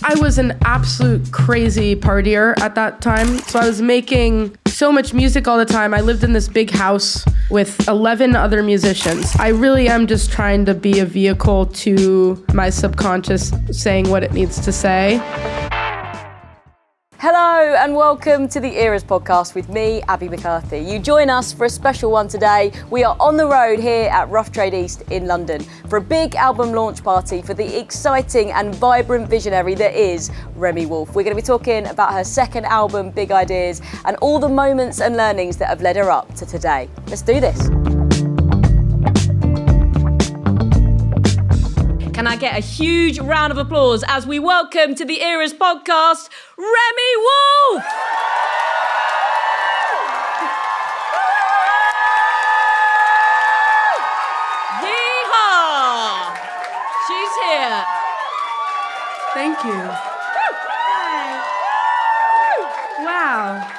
I was an absolute crazy partier at that time. So I was making so much music all the time. I lived in this big house with 11 other musicians. I really am just trying to be a vehicle to my subconscious saying what it needs to say. Hello and welcome to the Eras podcast with me, Abbie McCarthy. You join us for a special one today. We are on the road here at Rough Trade East in London for a big album launch party for the exciting and vibrant visionary that is Remi Wolf. We're going to be talking about her second album, Big Ideas, and all the moments and learnings that have led her up to today. Let's do this. Can I get a huge round of applause as we welcome to the Eras podcast, Remi Wolf! Yeehaw! She's here. Thank you. Wow.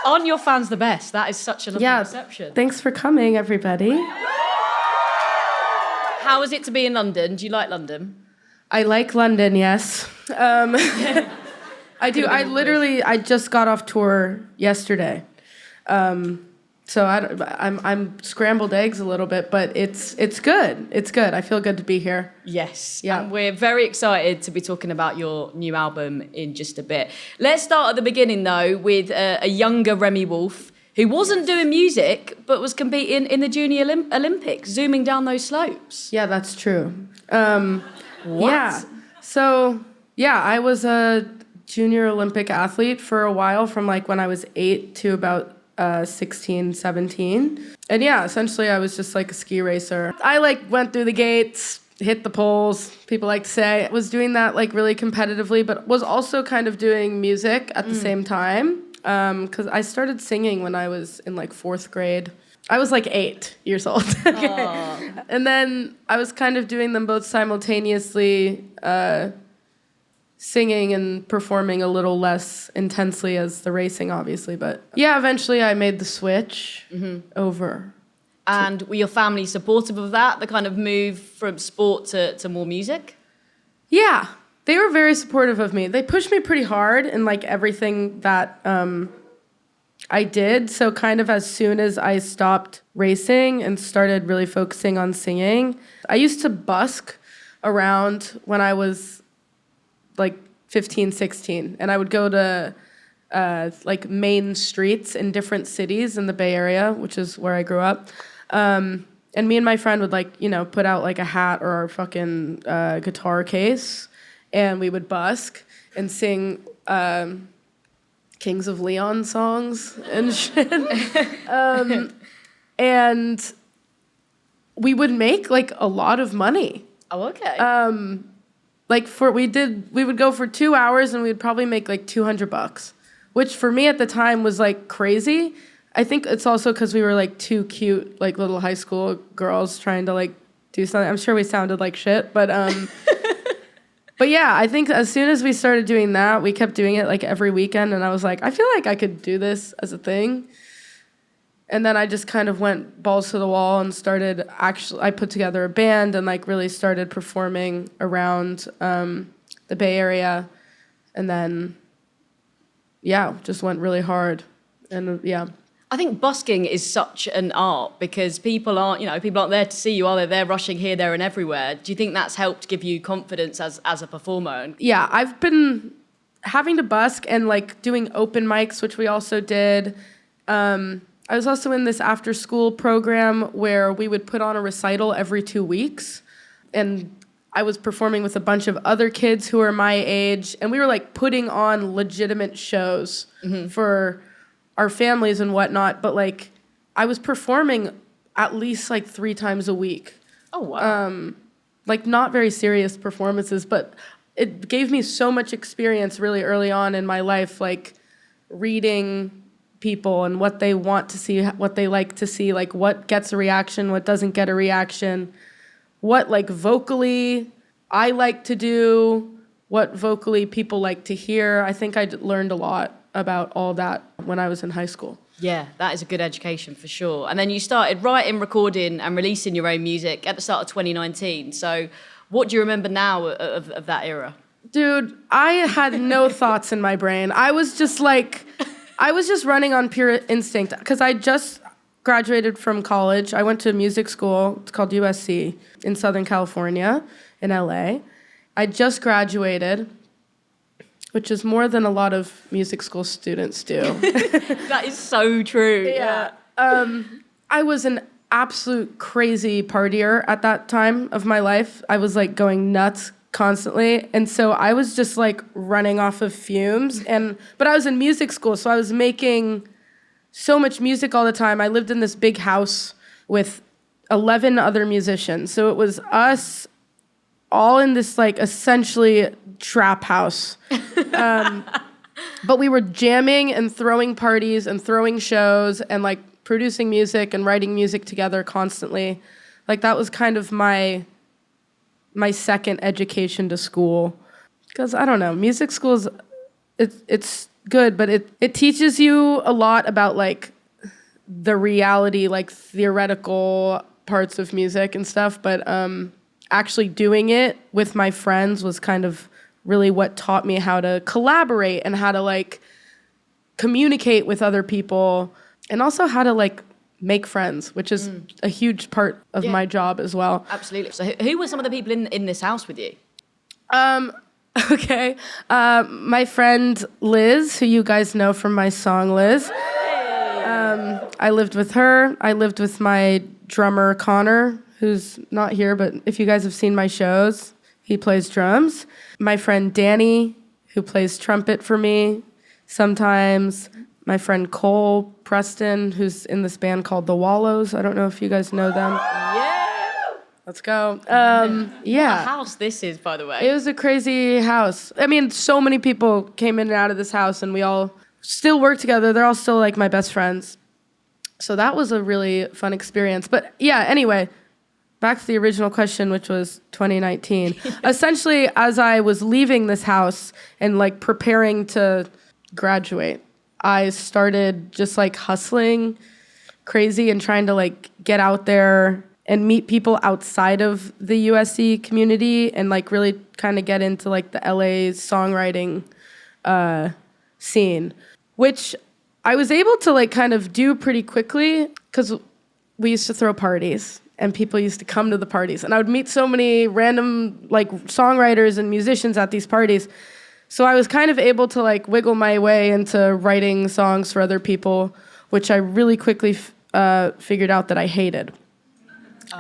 Aren't your fans the best? That is such a lovely reception. Thanks for coming, everybody. How is it to be in London? Do you like London? I like London, yes. I do. I just got off tour yesterday. So I'm scrambled eggs a little bit, but it's good. It's good. I feel good to be here. Yes. Yeah. And we're very excited to be talking about your new album in just a bit. Let's start at the beginning, though, with a younger Remi Wolf, who wasn't doing music, but was competing in the Junior Olympics, zooming down those slopes. Yeah, that's true. What? Yeah. So, yeah, I was a junior Olympic athlete for a while, from like when I was 8 to about 16, 17. And yeah, essentially I was just like a ski racer. I like went through the gates, hit the poles, people like to say. I was doing that like really competitively, but was also kind of doing music at the same time. Because I started singing when I was in like 4th grade. I was like 8 years old. Okay. And then I was kind of doing them both simultaneously, singing and performing a little less intensely as the racing, obviously. But yeah, eventually I made the switch over. And were your family supportive of that, the kind of move from sport to more music? Yeah. They were very supportive of me. They pushed me pretty hard in like everything that I did. So kind of as soon as I stopped racing and started really focusing on singing, I used to busk around when I was like 15, 16. And I would go to like main streets in different cities in the Bay Area, which is where I grew up. And me and my friend would like, you know, put out like a hat or our fucking guitar case. And we would busk and sing Kings of Leon songs and shit. And we would make like a lot of money. Oh, okay. Like we would go for 2 hours and we'd probably make like $200, which for me at the time was like crazy. I think it's also because we were like two cute like little high school girls trying to like do something. I'm sure we sounded like shit, but But yeah, I think as soon as we started doing that, we kept doing it like every weekend. And I was like, I feel like I could do this as a thing. And then I just kind of went balls to the wall and I put together a band and like really started performing around the Bay Area. And then, yeah, just went really hard. And yeah. I think busking is such an art because people aren't there to see you, are they? They're rushing here, there, and everywhere. Do you think that's helped give you confidence as a performer? Yeah, I've been having to busk and like doing open mics, which we also did. I was also in this after-school program where we would put on a recital every 2 weeks, and I was performing with a bunch of other kids who were my age, and we were like putting on legitimate shows for our families and whatnot, but like I was performing at least like 3 times a week. Oh, wow. Like not very serious performances, but it gave me so much experience really early on in my life, like reading people and what they want to see, what they like to see, like what gets a reaction, what doesn't get a reaction, what like vocally I like to do, what vocally people like to hear. I think I learned a lot about all that when I was in high school. Yeah, that is a good education for sure. And then you started writing, recording and releasing your own music at the start of 2019. So what do you remember now of that era? Dude, I had no thoughts in my brain. I was just running on pure instinct because I just graduated from college. I went to music school. It's called USC in Southern California, in LA. I just graduated, which is more than a lot of music school students do. That is so true. Yeah. I was an absolute crazy partier at that time of my life. I was like going nuts constantly. And so I was just like running off of fumes. But I was in music school, so I was making so much music all the time. I lived in this big house with 11 other musicians. So it was us all in this like essentially trap house. But we were jamming and throwing parties and throwing shows and like producing music and writing music together constantly. Like that was kind of my second education to school. Because I don't know, music school it's good, but it teaches you a lot about like the reality, like theoretical parts of music and stuff. But actually doing it with my friends was kind of really what taught me how to collaborate and how to like communicate with other people and also how to like make friends, which is a huge part of my job as well. Absolutely. So who were some of the people in this house with you? Okay. My friend Liz, who you guys know from my song Liz. I lived with her. I lived with my drummer Connor, who's not here, but if you guys have seen my shows, he plays drums. My friend Danny, who plays trumpet for me sometimes. My friend Cole Preston, who's in this band called The Wallows. I don't know if you guys know them. Yeah. Let's go. What a house this is, by the way. It was a crazy house. I mean, so many people came in and out of this house, and we all still work together. They're all still like my best friends. So that was a really fun experience. But yeah, anyway, back to the original question, which was 2019. Essentially, as I was leaving this house and like preparing to graduate, I started just like hustling crazy and trying to like get out there and meet people outside of the USC community and like really kind of get into like the LA songwriting scene, which I was able to like kind of do pretty quickly because we used to throw parties and people used to come to the parties and I would meet so many random like songwriters and musicians at these parties. So I was kind of able to like wiggle my way into writing songs for other people, which I really quickly figured out that I hated.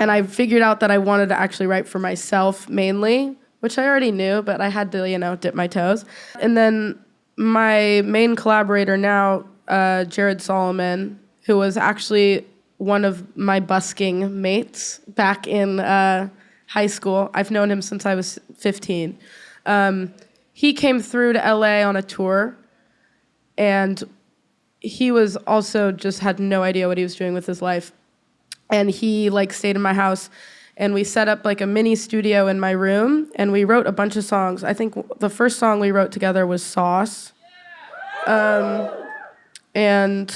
And I figured out that I wanted to actually write for myself mainly, which I already knew, but I had to, dip my toes. And then my main collaborator now, Jared Solomon, who was actually one of my busking mates back in high school. I've known him since I was 15. He came through to LA on a tour, and he was also just had no idea what he was doing with his life. And he like stayed in my house, and we set up like a mini studio in my room, and we wrote a bunch of songs. I think the first song we wrote together was Sauce. And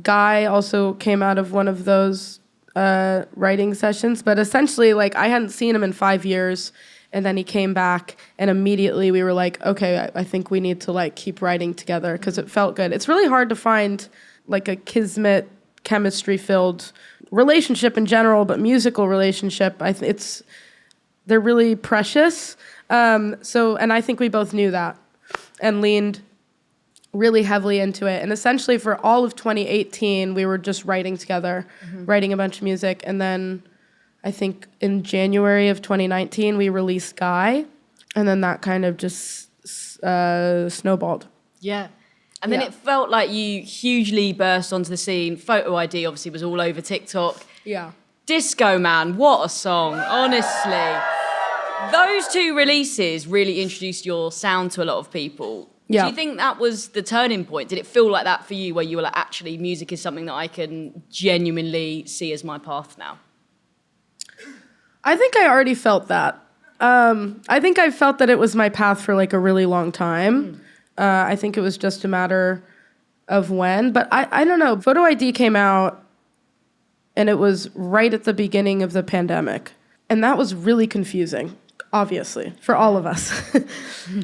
Guy also came out of one of those writing sessions. But essentially, like, I hadn't seen him in 5 years, and then he came back, and immediately we were like, okay, I think we need to like keep writing together because it felt good. It's really hard to find like a kismet, chemistry-filled relationship in general, but musical relationship, they're really precious. And I think we both knew that and leaned really heavily into it. And essentially for all of 2018, we were just writing together, writing a bunch of music. And then I think in January of 2019, we released Guy. And then that kind of just snowballed. Yeah. And then it felt like you hugely burst onto the scene. Photo ID obviously was all over TikTok. Yeah. Disco Man, what a song, honestly. Those two releases really introduced your sound to a lot of people. Yeah. Do you think that was the turning point? Did it feel like that for you, where you were like, actually, music is something that I can genuinely see as my path now? I think I already felt that. I think I felt that it was my path for like a really long time. I think it was just a matter of when. But I don't know. Photo ID came out, and it was right at the beginning of the pandemic. And that was really confusing. obviously, for all of us.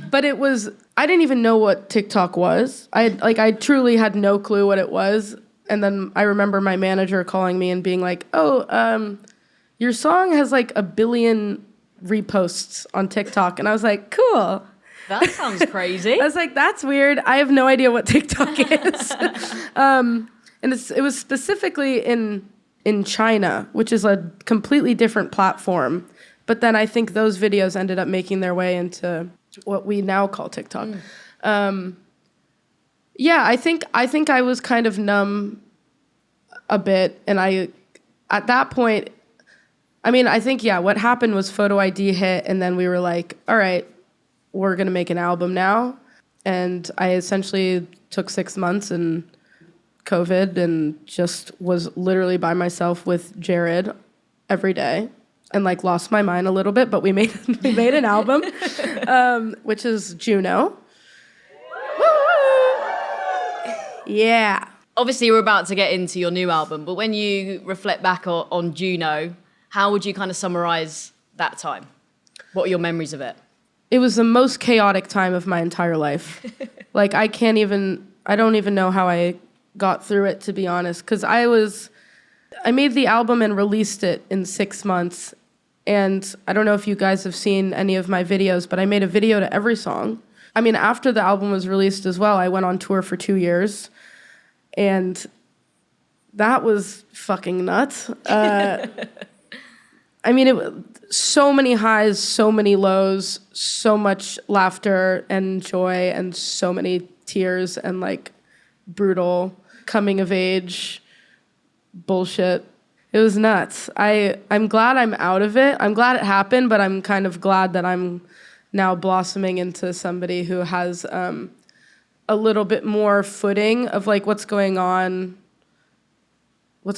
But I didn't even know what TikTok was. I truly had no clue what it was. And then I remember my manager calling me and being like, your song has like 1 billion reposts on TikTok. And I was like, cool. That sounds crazy. I was like, that's weird. I have no idea what TikTok is. And it was specifically in China, which is a completely different platform. But then I think those videos ended up making their way into what we now call TikTok. I think I was kind of numb a bit. And at that point, I think, what happened was Photo ID hit. And then we were like, all right, we're going to make an album now. And I essentially took 6 months and COVID and just was literally by myself with Jared every day and like lost my mind a little bit, but we made an album, which is Juno. Yeah. Obviously, we're about to get into your new album, but when you reflect back on Juno, how would you kind of summarize that time? What are your memories of it? It was the most chaotic time of my entire life. Like, I don't even know how I got through it, to be honest, because I made the album and released it in 6 months, and I don't know if you guys have seen any of my videos, but I made a video to every song. After the album was released as well, I went on tour for 2 years, and that was fucking nuts. So many highs, so many lows, so much laughter and joy, and so many tears and like brutal coming of age bullshit. It was nuts. I'm glad I'm out of it. I'm glad it happened, but I'm kind of glad that I'm now blossoming into somebody who has a little bit more footing of like what's going on. So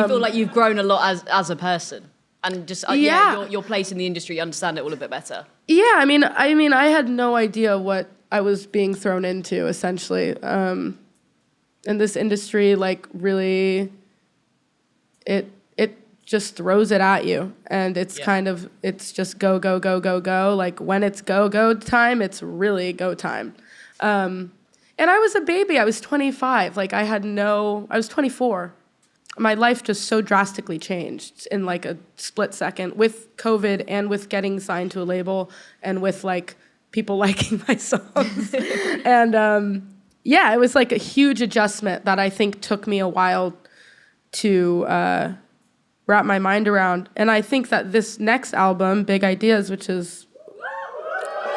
you feel like you've grown a lot as a person, and just your place in the industry, you understand it all a bit better. Yeah, I had no idea what I was being thrown into, essentially. And this industry, like, really, it just throws it at you, and it's it's just go, go, go, go, go. Like, when it's go time, it's really go time. And I was a baby. I was 25. Like, I was 24. My life just so drastically changed in like a split second with COVID and with getting signed to a label and with like people liking my songs. And it was like a huge adjustment that I think took me a while to wrap my mind around. And I think that this next album, Big Ideas, which is,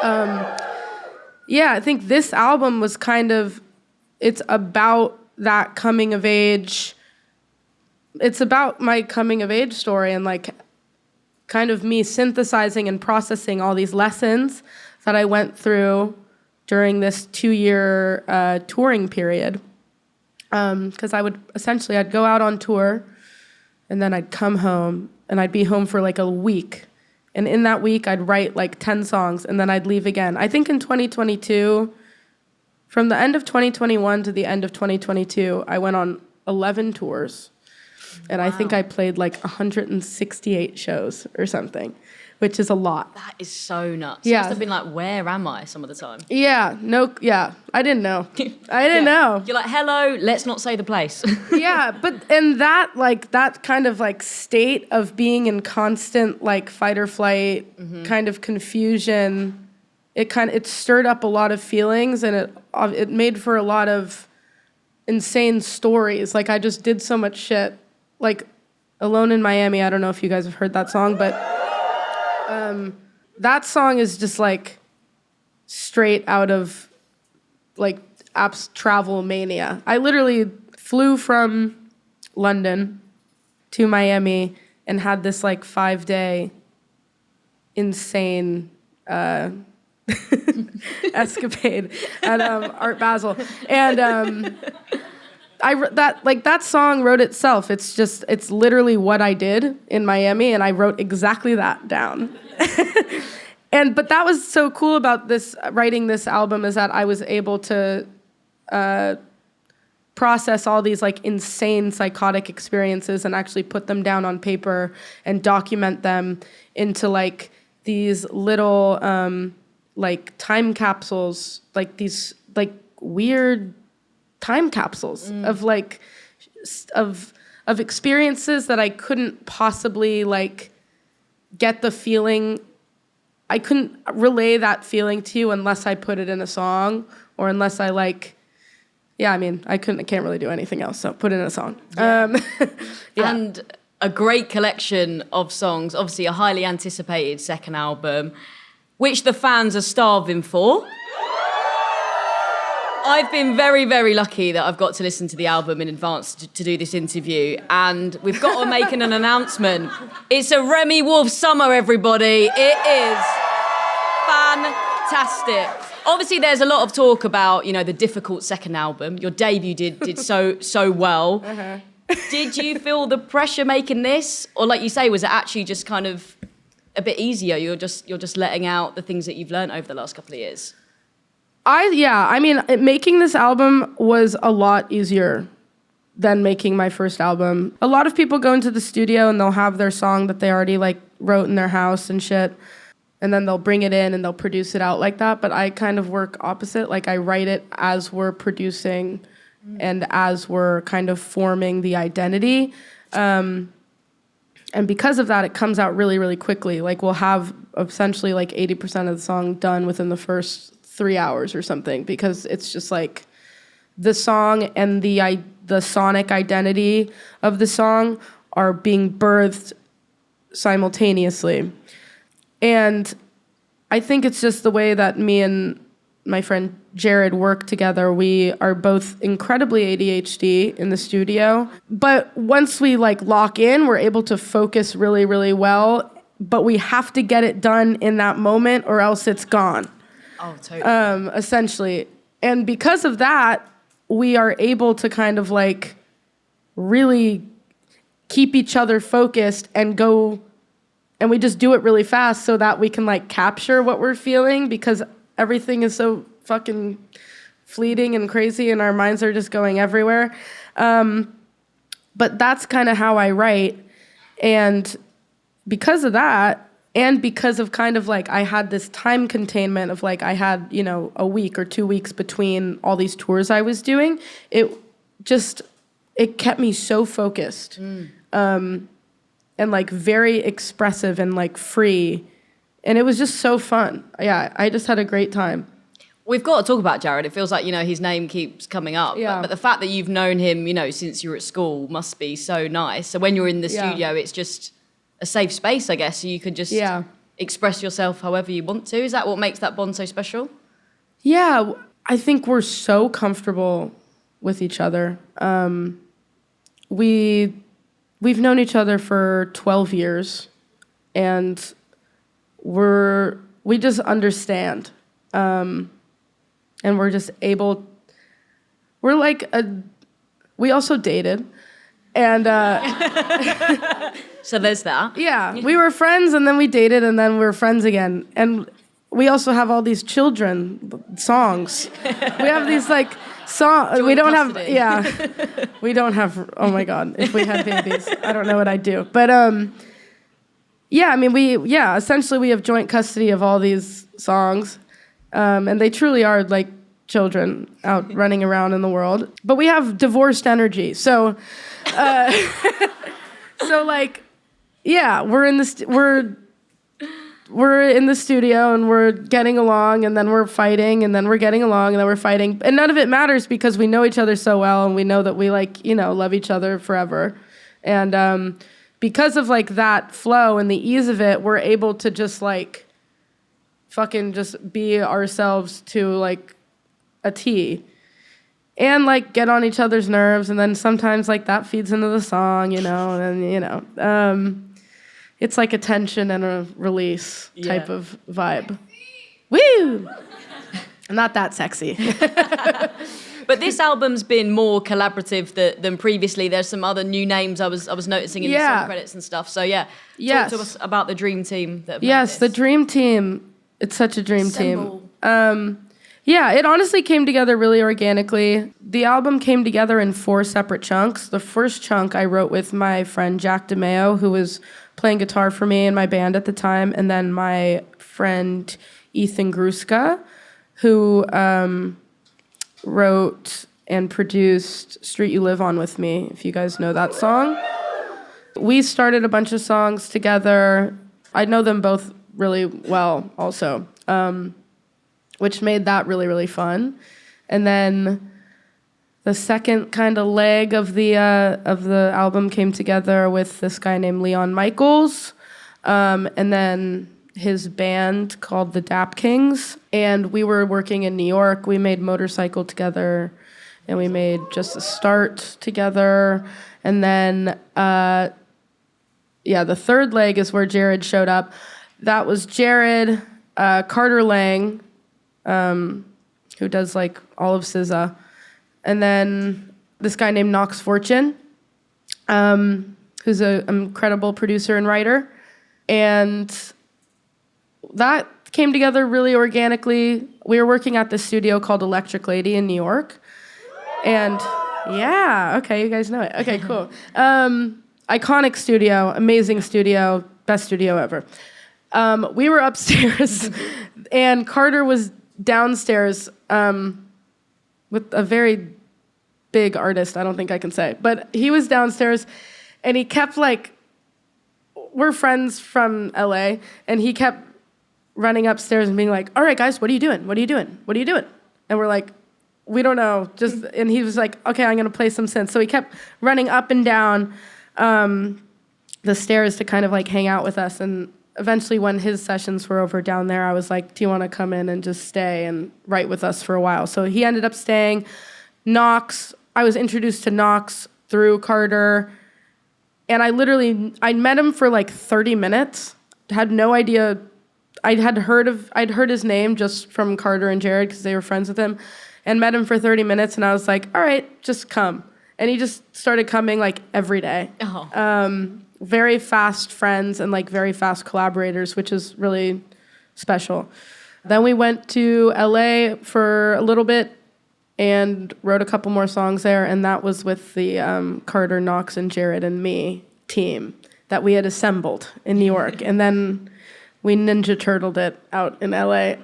I think this album was it's about that coming of age. It's about my coming of age story and like kind of me synthesizing and processing all these lessons that I went through during this 2-year touring period. Because I'd go out on tour and then I'd come home and I'd be home for like a week. And in that week, I'd write like 10 songs and then I'd leave again. I think in 2022, from the end of 2021 to the end of 2022, I went on 11 tours. And wow. I think I played like 168 shows or something, which is a lot. That is so nuts. Yeah. You must have been like, where am I some of the time? Yeah. I didn't know. Know. You're like, hello, let's not say the place. Yeah. And that kind of like state of being in constant like fight or flight, kind of confusion, it stirred up a lot of feelings, and it made for a lot of insane stories. Like, I just did so much shit. Like, Alone in Miami, I don't know if you guys have heard that song, but that song is just like straight out of like travel mania. I literally flew from London to Miami and had this like 5-day insane escapade at Art Basel. And that song wrote itself. It's literally what I did in Miami, and I wrote exactly that down. But that was so cool about writing this album, is that I was able to process all these like insane psychotic experiences and actually put them down on paper and document them into like these little like time capsules, like these like weird time capsules of like of experiences that I couldn't possibly like get the feeling. I couldn't relay that feeling to you unless I put it in a song or unless I like, yeah, I mean, I can't really do anything else, so put it in a song. Yeah. And a great collection of songs, obviously a highly anticipated second album, which the fans are starving for. I've been very, very lucky that I've got to listen to the album in advance to do this interview, and we've got to make an announcement. It's a Remi Wolf summer, everybody. It is fantastic. Obviously, there's a lot of talk about, you know, the difficult second album. Your debut did so well. Uh-huh. Did you feel the pressure making this, or like you say, was it actually just kind of a bit easier? You're just letting out the things that you've learned over the last couple of years. I mean, making this album was a lot easier than making my first album. A lot of people go into the studio and they'll have their song that they already like wrote in their house and shit, and then they'll bring it in and they'll produce it out like that. But I kind of work opposite. Like I write it as we're producing and as we're kind of forming the identity. And because of that, it comes out really, really quickly. Like we'll have essentially like 80% of the song done within the first 3 hours or something, because it's just like the song and the sonic identity of the song are being birthed simultaneously. And I think it's just the way that me and my friend Jared work together. We are both incredibly ADHD in the studio, but once we like lock in, we're able to focus really, really well, but we have to get it done in that moment or else it's gone. Oh, totally. Essentially. And because of that, we are able to kind of like really keep each other focused and go, and we just do it really fast so that we can like capture what we're feeling, because everything is so fucking fleeting and crazy and our minds are just going everywhere. But that's kind of how I write. And because of that, and because of kind of like I had this time containment of like I had, you know, a week or 2 weeks between all these tours I was doing, it kept me so focused and like very expressive and like free. And it was just so fun. Yeah, I just had a great time. We've got to talk about Jared. It feels like, you know, his name keeps coming up. Yeah. But the fact that you've known him, you know, since you were at school must be so nice. So when you're in the studio, it's just a safe space, I guess, so you can just express yourself however you want to. Is that what makes that bond so special? Yeah, I think we're so comfortable with each other. We've known each other for 12 years, and we just understand, and we're just able. We also dated, and. So there's that. Yeah, we were friends and then we dated and then we were friends again. And we also have all these children songs. We have these like songs. We don't custody. we don't have, oh my God, if we had babies, I don't know what I'd do. But I mean, essentially we have joint custody of all these songs. And they truly are like children out running around in the world. But we have divorced energy. So, so like, yeah, we're in the studio and we're getting along, and then we're fighting, and then we're getting along, and then we're fighting, and none of it matters because we know each other so well, and we know that we like, you know, love each other forever, and because of like that flow and the ease of it, we're able to just like fucking just be ourselves to like a T. And like get on each other's nerves, and then sometimes like that feeds into the song, you know, and you know, it's like a tension and a release type of vibe. Woo! Not that sexy. But this album's been more collaborative than previously. There's some other new names I was noticing in the song credits and stuff. So talk to us about the dream team. That made this. The dream team. It's such a dream team. Yeah, it honestly came together really organically. The album came together in 4 separate chunks. The first chunk I wrote with my friend Jack DeMeo, who was playing guitar for me in my band at the time, and then my friend Ethan Gruska, who wrote and produced Street You Live On with me, if you guys know that song. We started a bunch of songs together. I know them both really well also, which made that really, really fun. And then the second kind of leg of the album came together with this guy named Leon Michaels, and then his band called the Dap Kings. And we were working in New York. We made Motorcycle together, and we made Just a Start together. And then, the third leg is where Jared showed up. That was Jared, Carter Lang, who does like all of SZA, and then this guy named Knox Fortune, who's an incredible producer and writer. And that came together really organically. We were working at this studio called Electric Lady in New York. And yeah, okay, you guys know it. Okay, cool. Iconic studio, amazing studio, best studio ever. We were upstairs, and Carter was downstairs with a very big artist, I don't think I can say. But he was downstairs, and he kept we're friends from LA, and he kept running upstairs and being like, all right, guys, what are you doing? What are you doing? What are you doing? And we're like, we don't know. And he was like, okay, I'm going to play some synths. So he kept running up and down the stairs to kind of hang out with us. And eventually when his sessions were over down there, I was like, do you want to come in and just stay and write with us for a while? So he ended up staying. I was introduced to Knox through Carter. And I met him for 30 minutes. Had no idea. I'd heard his name just from Carter and Jared because they were friends with him, and met him for 30 minutes. And I was like, all right, just come. And he just started coming every day. Oh. Very fast friends and very fast collaborators, which is really special. Then we went to LA for a little bit and wrote a couple more songs there. And that was with the Carter, Knox, and Jared and me team that we had assembled in New York. And then we Ninja Turtled it out in LA.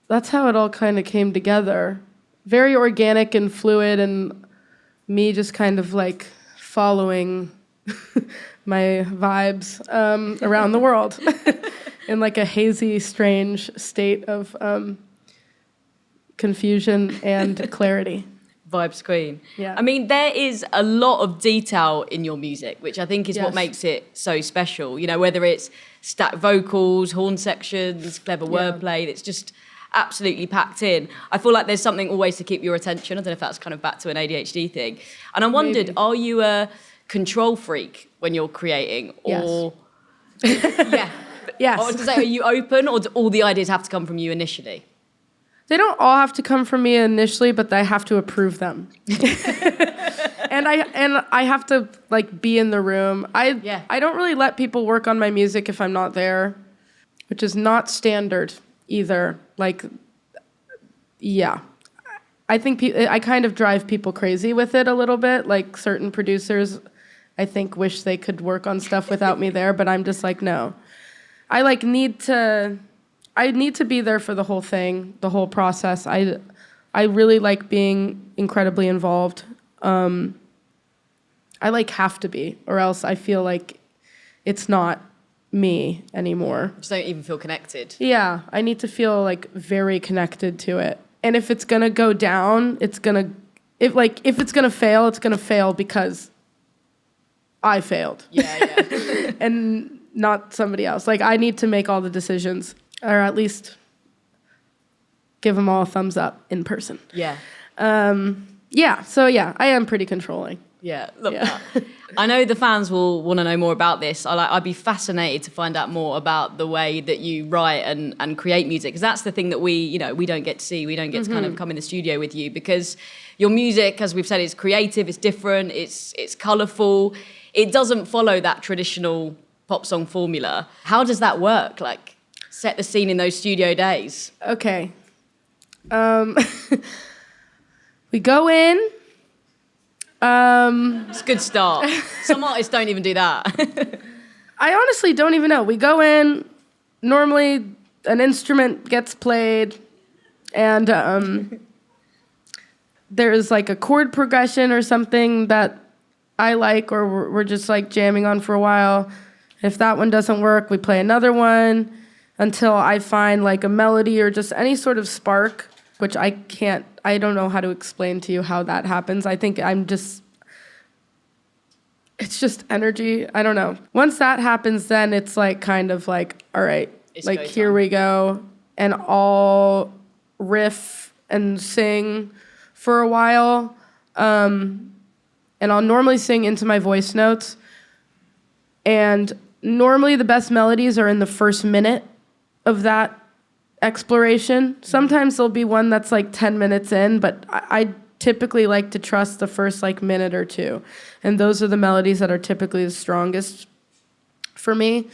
That's how it all kind of came together. Very organic and fluid, and me just kind of following my vibes around the world in a hazy, strange state of confusion and clarity. Vibes queen. Yeah. I mean, there is a lot of detail in your music, which I think is what makes it so special. Whether it's stacked vocals, horn sections, clever wordplay, it's just absolutely packed in. I feel like there's something always to keep your attention. I don't know if that's kind of back to an ADHD thing. And I wondered, Maybe. Are you a control freak when you're creating? Or Yes. Yes. I was going to say, are you open, or do all the ideas have to come from you initially? They don't all have to come from me initially, but I have to approve them. and I have to be in the room. I don't really let people work on my music if I'm not there, which is not standard either. I think I kind of drive people crazy with it a little bit. Certain producers, I think, wish they could work on stuff without me there, but I'm just no. I need to be there for the whole thing, the whole process. I really like being incredibly involved. I have to be, or else I feel like it's not me anymore. Just don't even feel connected. Yeah, I need to feel very connected to it. And if it's gonna go down, if it's gonna fail, it's gonna fail because I failed. Yeah. And not somebody else. I need to make all the decisions, or at least give them all a thumbs up in person. Yeah. So I am pretty controlling. Yeah, love that. I know the fans will want to know more about this. I'd be fascinated to find out more about the way that you write and create music, because that's the thing that we don't get to see. We don't get to kind of come in the studio with you, because your music, as we've said, is creative, it's different, it's colourful. It doesn't follow that traditional pop song formula. How does that work? set the scene in those studio days. Okay. We go in. It's a good start. Some artists don't even do that. I honestly don't even know. We go in. Normally, an instrument gets played, and there's like a chord progression or something that I like, or we're just like jamming on for a while. If that one doesn't work, we play another one until I find like a melody or just any sort of spark, which I don't know how to explain to you how that happens. I think it's just energy. I don't know. Once that happens, then it's like kind of like, all right, it's like here we go. And I'll riff and sing for a while. And I'll normally sing into my voice notes. And normally the best melodies are in the first minute of that exploration. Sometimes there'll be one that's like 10 minutes in, but I typically like to trust the first like minute or two. And those are the melodies that are typically the strongest for me,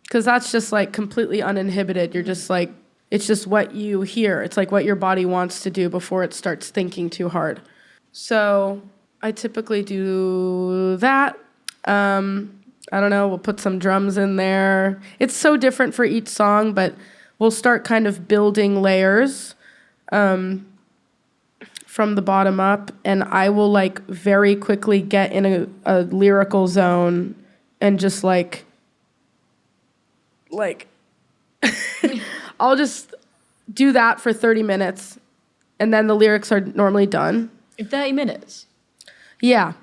because that's just like completely uninhibited. You're just like, it's just what you hear. It's like what your body wants to do before it starts thinking too hard. So I typically do that. I don't know, we'll put some drums in there. It's so different for each song, but we'll start kind of building layers from the bottom up, and I will like very quickly get in a lyrical zone and just like I'll just do that for 30 minutes, and then the lyrics are normally done. In 30 minutes? Yeah.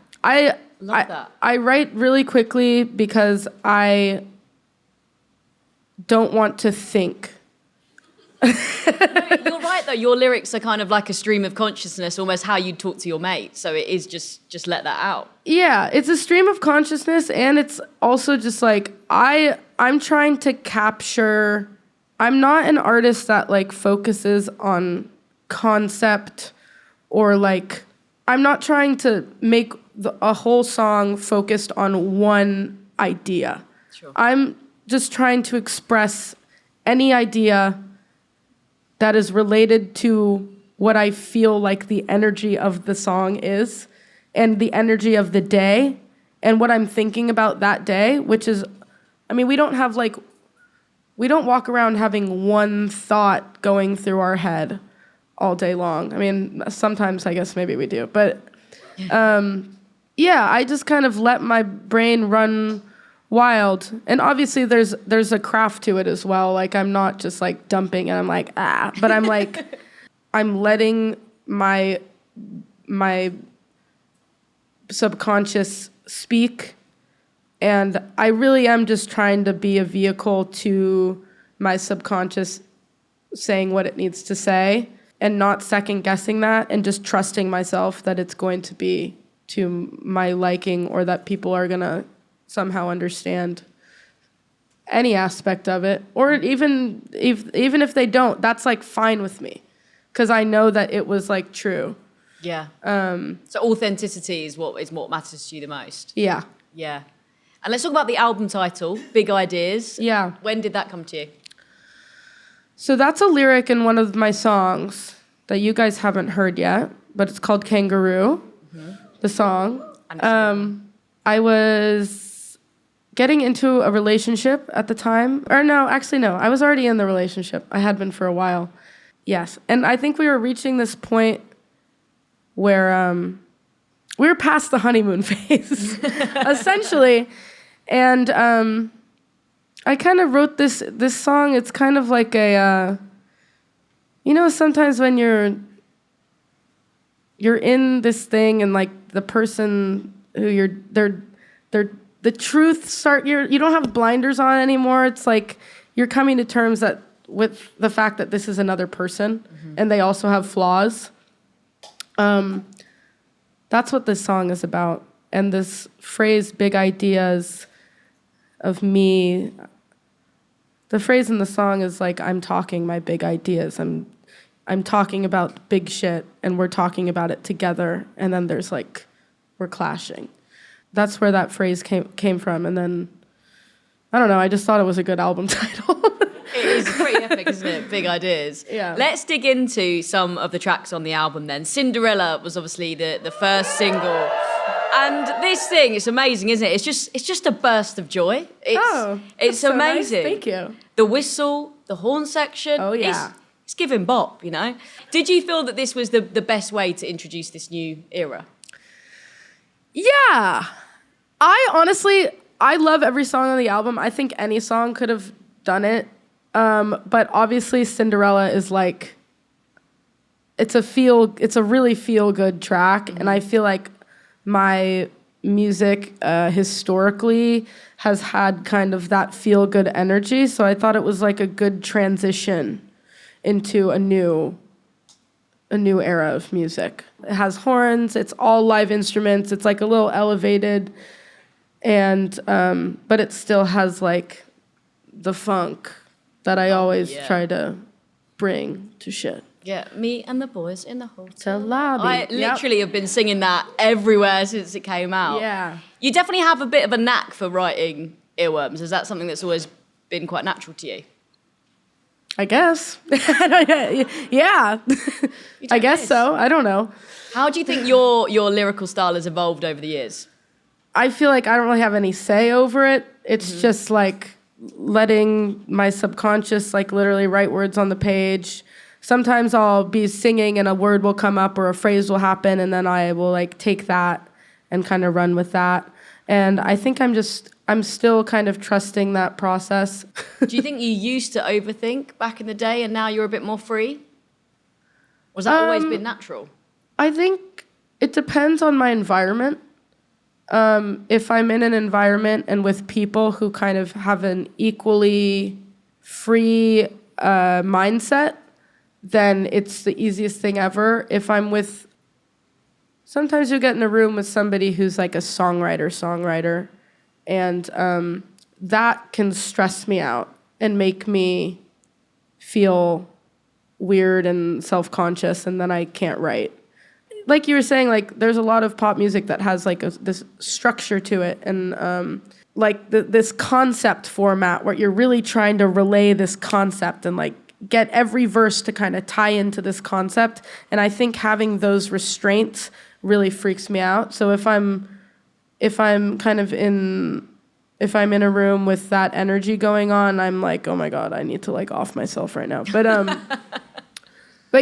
Love that. I write really quickly because I don't want to think. You're right, though. Your lyrics are kind of like a stream of consciousness, almost how you talk to your mate. So it is just let that out. Yeah, it's a stream of consciousness, and it's also just like I'm trying to capture. I'm not an artist that like focuses on concept, or like I'm not trying to make a whole song focused on one idea. Sure. I'm just trying to express any idea that is related to what I feel like the energy of the song is, and the energy of the day, and what I'm thinking about that day, which is, I mean, we don't walk around having one thought going through our head all day long. I mean, sometimes I guess maybe we do, but yeah, I just kind of let my brain run wild. And obviously there's a craft to it as well. Like I'm not just like dumping and I'm like, but I'm like, I'm letting my subconscious speak. And I really am just trying to be a vehicle to my subconscious saying what it needs to say, and not second guessing that, and just trusting myself that it's going to be to my liking, or that people are going to somehow understand any aspect of it. Or even if they don't, that's like fine with me, because I know that it was like true. Yeah. So authenticity is what matters to you the most. Yeah. Yeah. And let's talk about the album title, Big Ideas. Yeah. When did that come to you? So that's a lyric in one of my songs that you guys haven't heard yet, but it's called Kangaroo, the song. I was getting into a relationship at the time. Or no, actually no, I was already in the relationship. I had been for a while. Yes. And I think we were reaching this point where we were past the honeymoon phase, essentially. And I kind of wrote this song. It's kind of like a, sometimes when you're in this thing, and like the person who the truth you don't have blinders on anymore. It's like you're coming to terms with the fact that this is another person, and they also have flaws. That's what this song is about. And this phrase, big ideas of me, the phrase in the song is like, I'm talking my big ideas. I'm talking about big shit, and we're talking about it together. And then there's like, we're clashing. That's where that phrase came from. And then, I don't know, I just thought it was a good album title. It is pretty epic, isn't it? Big ideas. Yeah. Let's dig into some of the tracks on the album then. Cinderella was obviously the first single. And this thing, it's amazing, isn't it? It's just a burst of joy. It's so amazing. Nice. Thank you. The whistle, the horn section. Oh, yeah. It's giving bop, you know? Did you feel that this was the best way to introduce this new era? Yeah. I love every song on the album. I think any song could have done it. But obviously Cinderella is like, it's a really feel good track. Mm-hmm. And I feel like my music historically has had kind of that feel good energy. So I thought it was like a good transition into a new era of music. It has horns, it's all live instruments, it's like a little elevated, and but it still has like the funk that I always try to bring to shit. Yeah, me and the boys in the hotel lobby. I literally have been singing that everywhere since it came out. Yeah. You definitely have a bit of a knack for writing earworms. Is that something that's always been quite natural to you? I guess. Yeah. I guess so. I don't know. How do you think your lyrical style has evolved over the years? I feel like I don't really have any say over it. It's just like letting my subconscious like literally write words on the page. Sometimes I'll be singing and a word will come up or a phrase will happen, and then I will like take that and kind of run with that. And I think I'm still kind of trusting that process. Do you think you used to overthink back in the day and now you're a bit more free? Or has that always been natural? I think it depends on my environment. If I'm in an environment and with people who kind of have an equally free mindset, then it's the easiest thing ever. If I'm with, sometimes you get in a room with somebody who's like a songwriter, and that can stress me out and make me feel weird and self-conscious, and then I can't write. Like you were saying, like there's a lot of pop music that has like this structure to it, and like this concept format where you're really trying to relay this concept and like get every verse to kind of tie into this concept. And I think having those restraints really freaks me out. So if I'm in a room with that energy going on, I'm like, oh my God, I need to like off myself right now. But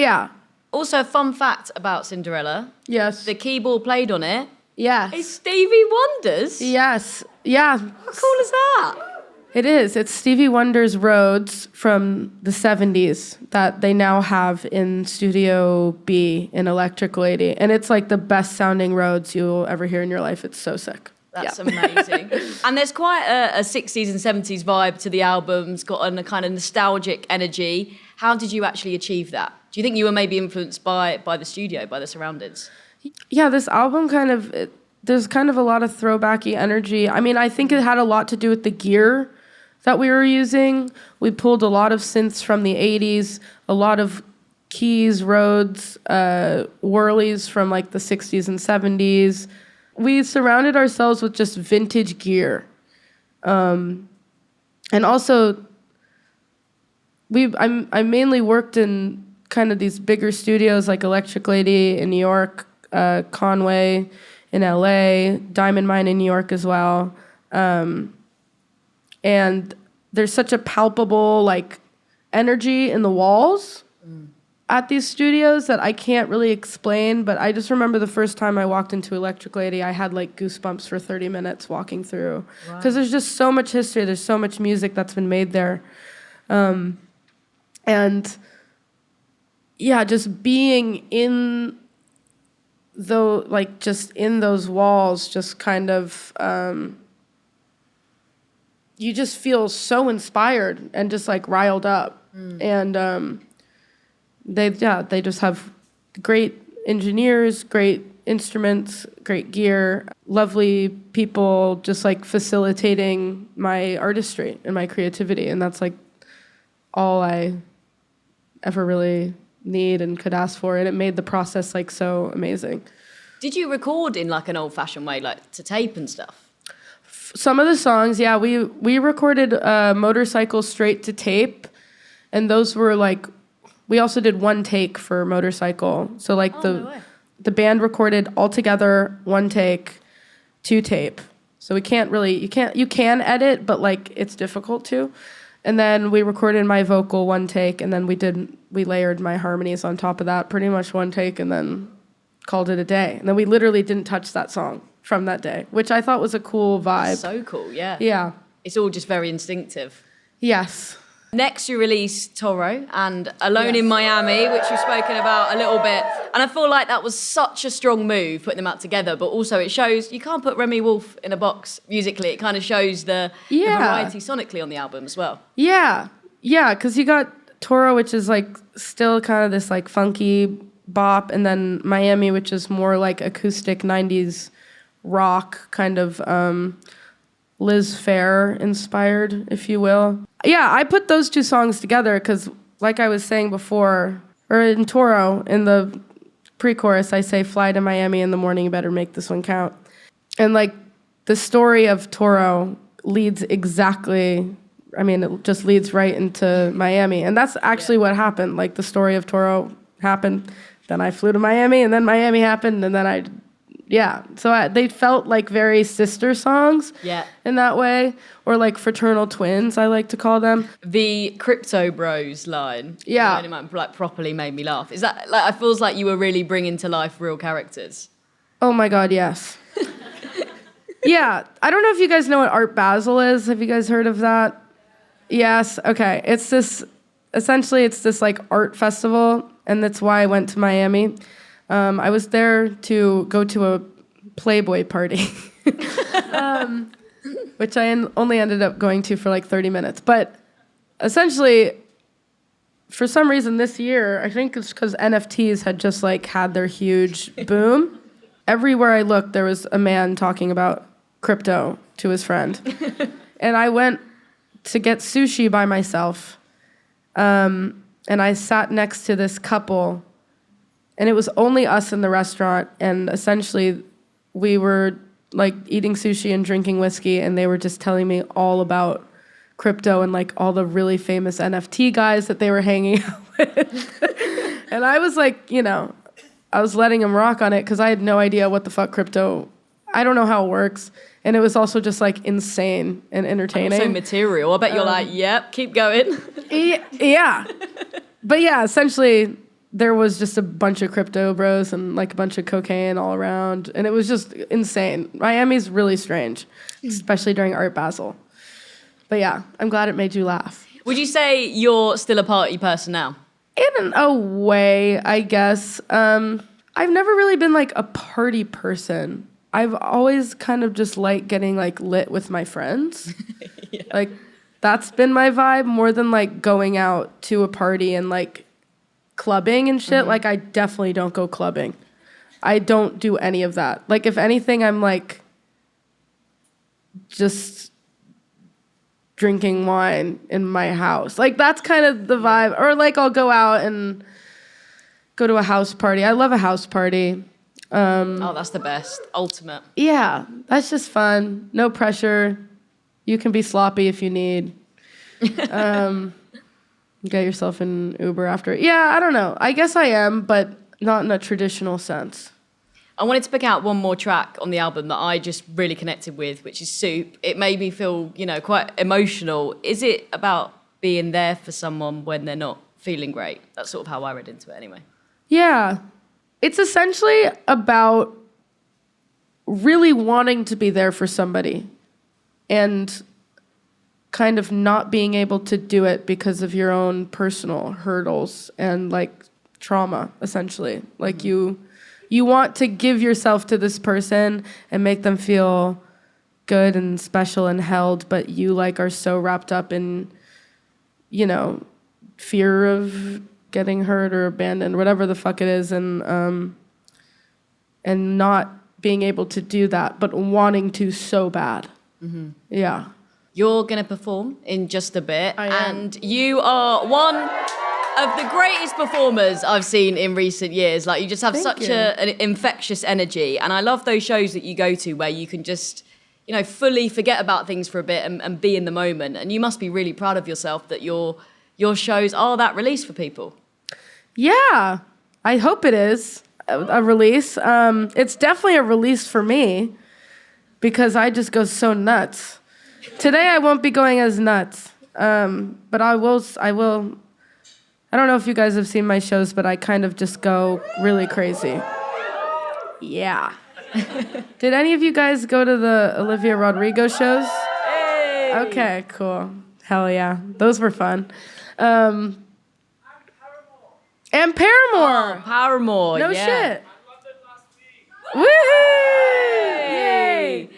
yeah. Also, a fun fact about Cinderella. Yes. The keyboard played on it. Yes. It's Stevie Wonder's. Yes. Yeah. How cool is that? It is. It's Stevie Wonder's Rhodes from the 70s that they now have in Studio B in Electric Lady. And it's like the best sounding Rhodes you'll ever hear in your life. It's so sick. That's amazing. And there's quite a 60s and 70s vibe to the album. It's got a kind of nostalgic energy. How did you actually achieve that? Do you think you were maybe influenced by the studio, by the surroundings? Yeah, this album there's kind of a lot of throwbacky energy. I mean, I think it had a lot to do with the gear that we were using. We pulled a lot of synths from the 80s, a lot of keys, Rhodes, whirlies from like the 60s and 70s. We surrounded ourselves with just vintage gear. And also, I mainly worked in kind of these bigger studios like Electric Lady in New York, Conway in LA, Diamond Mine in New York as well. And there's such a palpable like energy in the walls at these studios that I can't really explain, but I just remember the first time I walked into Electric Lady, I had like goosebumps for 30 minutes walking through. Because there's just so much history, there's so much music that's been made there. And yeah, just being in just in those walls, just kind of, you just feel so inspired and just like riled up. And they just have great engineers, great instruments, great gear, lovely people just like facilitating my artistry and my creativity. And that's like all I ever really need and could ask for. And it made the process like so amazing. Did you record in like an old-fashioned way, like to tape and stuff? Some of the songs, yeah, we recorded Motorcycle straight to tape. And those were like, we also did one take for Motorcycle. So like the band recorded all together, one take, 2 tape. So we can't really, you can edit, but like it's difficult to. And then we recorded my vocal 1 take, and then we layered my harmonies on top of that, pretty much 1 take, and then called it a day. And then we literally didn't touch that song from that day, which I thought was a cool vibe. That's so cool, yeah. Yeah. It's all just very instinctive. Yes. Next, you release Toro and Alone in Miami, which we've spoken about a little bit. And I feel like that was such a strong move, putting them out together. But also it shows, you can't put Remi Wolf in a box musically. It kind of shows the variety sonically on the album as well. Yeah. Yeah, because you got Toro, which is like still kind of this like funky bop. And then Miami, which is more like acoustic 90s rock, kind of Liz Phair inspired, if you will. Yeah, I put those 2 songs together because, like I was saying before, or in Toro, in the pre-chorus, I say, fly to Miami in the morning, you better make this one count. And, like, the story of Toro leads exactly, it just leads right into Miami. And that's actually what happened. Like, the story of Toro happened, then I flew to Miami, and then Miami happened, and then so they felt like very sister songs in that way, or like fraternal twins, I like to call them. The Crypto Bros line, like properly made me laugh. Is that like, it feels like you were really bringing to life real characters? Oh my God, yes. Yeah, I don't know if you guys know what Art Basel is. Have you guys heard of that? Yes, okay. It's this like art festival, and that's why I went to Miami. I was there to go to a Playboy party, which I only ended up going to for like 30 minutes. But essentially, for some reason this year, I think it's because NFTs had just like had their huge boom. Everywhere I looked, there was a man talking about crypto to his friend. And I went to get sushi by myself. And I sat next to this couple. And it was only us in the restaurant, and essentially we were like eating sushi and drinking whiskey, and they were just telling me all about crypto and like all the really famous NFT guys that they were hanging out with. And I was like, I was letting them rock on it because I had no idea what the fuck crypto, I don't know how it works. And it was also just like insane and entertaining. Also material. I bet you're like, yep, keep going. Yeah. But yeah, essentially there was just a bunch of crypto bros and like a bunch of cocaine all around. And it was just insane. Miami's really strange, especially during Art Basel. But yeah, I'm glad it made you laugh. Would you say you're still a party person now? In a way, I guess. I've never really been like a party person. I've always kind of just liked getting like lit with my friends. Yeah. Like that's been my vibe more than like going out to a party and like clubbing and shit. Like I definitely don't go clubbing. I don't do any of that. Like if anything, I'm like just drinking wine in my house. Like that's kind of the vibe. Or like I'll go out and go to a house party. I love a house party. That's the best. Ultimate. Yeah, that's just fun. No pressure. You can be sloppy if you need. Get yourself an Uber after. Yeah, I don't know. I guess I am, but not in a traditional sense. I wanted to pick out one more track on the album that I just really connected with, which is Soup. It made me feel, quite emotional. Is it about being there for someone when they're not feeling great? That's sort of how I read into it anyway. Yeah. It's essentially about really wanting to be there for somebody and kind of not being able to do it because of your own personal hurdles and like trauma, essentially. Like you want to give yourself to this person and make them feel good and special and held, but you like are so wrapped up in, fear of getting hurt or abandoned, whatever the fuck it is, and not being able to do that, but wanting to so bad. Mm-hmm. Yeah. You're going to perform in just a bit, and you are one of the greatest performers I've seen in recent years. Like, you just have an infectious energy, and I love those shows that you go to where you can just, fully forget about things for a bit and be in the moment. And you must be really proud of yourself that you're your shows are that release for people? Yeah, I hope it is a release. It's definitely a release for me because I just go so nuts. Today I won't be going as nuts, but I will. I don't know if you guys have seen my shows, but I kind of just go really crazy. Yeah. Did any of you guys go to the Olivia Rodrigo shows? Hey! Okay, cool. Hell yeah. Those were fun. And Paramore. Paramore, No yeah. shit. Woohoo! Yay!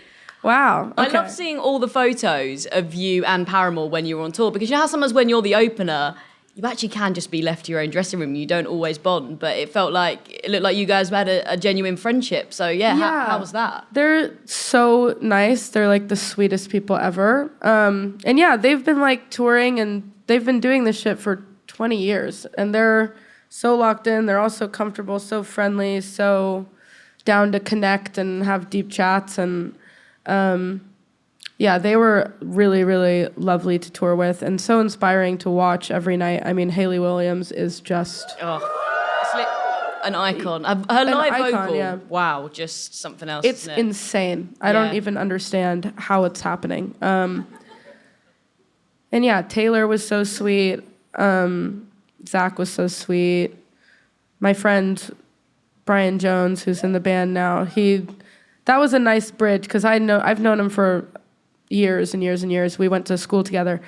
Wow. I Okay. love seeing all the photos of you and Paramore when you were on tour, because you know how sometimes when you're the opener, you actually can just be left to your own dressing room. You don't always bond, but it looked like you guys had a genuine friendship. So yeah, how was that? They're so nice. They're like the sweetest people ever. And yeah, they've been like touring and they've been doing this shit for 20 years. And they're so locked in. They're also comfortable, so friendly, so down to connect and have deep chats. And yeah, they were really, really lovely to tour with and so inspiring to watch every night. I mean, Hayley Williams is just... an icon. Her live vocal, yeah. wow, just something else, It's isn't it? insane. I don't even understand how it's happening. And yeah, Taylor was so sweet. Zach was so sweet. My friend Brian Jones, who's in the band now, that was a nice bridge because I've known him for years and years and years. We went to school together.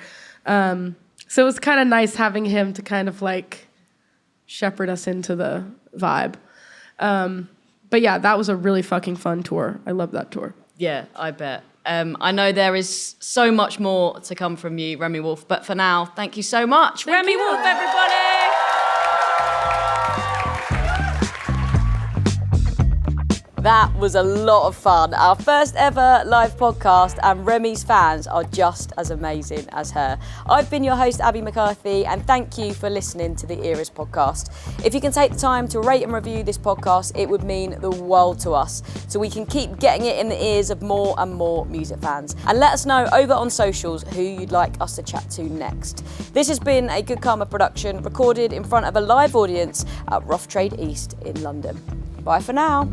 So it was kind of nice having him to kind of like shepherd us into the vibe. But yeah, that was a really fucking fun tour. I love that tour. Yeah, I bet. I know there is so much more to come from you, Remi Wolf, but for now, thank you so much. Remi Wolf, everybody! That was a lot of fun. Our first ever live podcast, and Remi's fans are just as amazing as her. I've been your host, Abbie McCarthy, and thank you for listening to the Eras podcast. If you can take the time to rate and review this podcast, it would mean the world to us, so we can keep getting it in the ears of more and more music fans. And let us know over on socials who you'd like us to chat to next. This has been a Good Karma production, recorded in front of a live audience at Rough Trade East in London. Bye for now.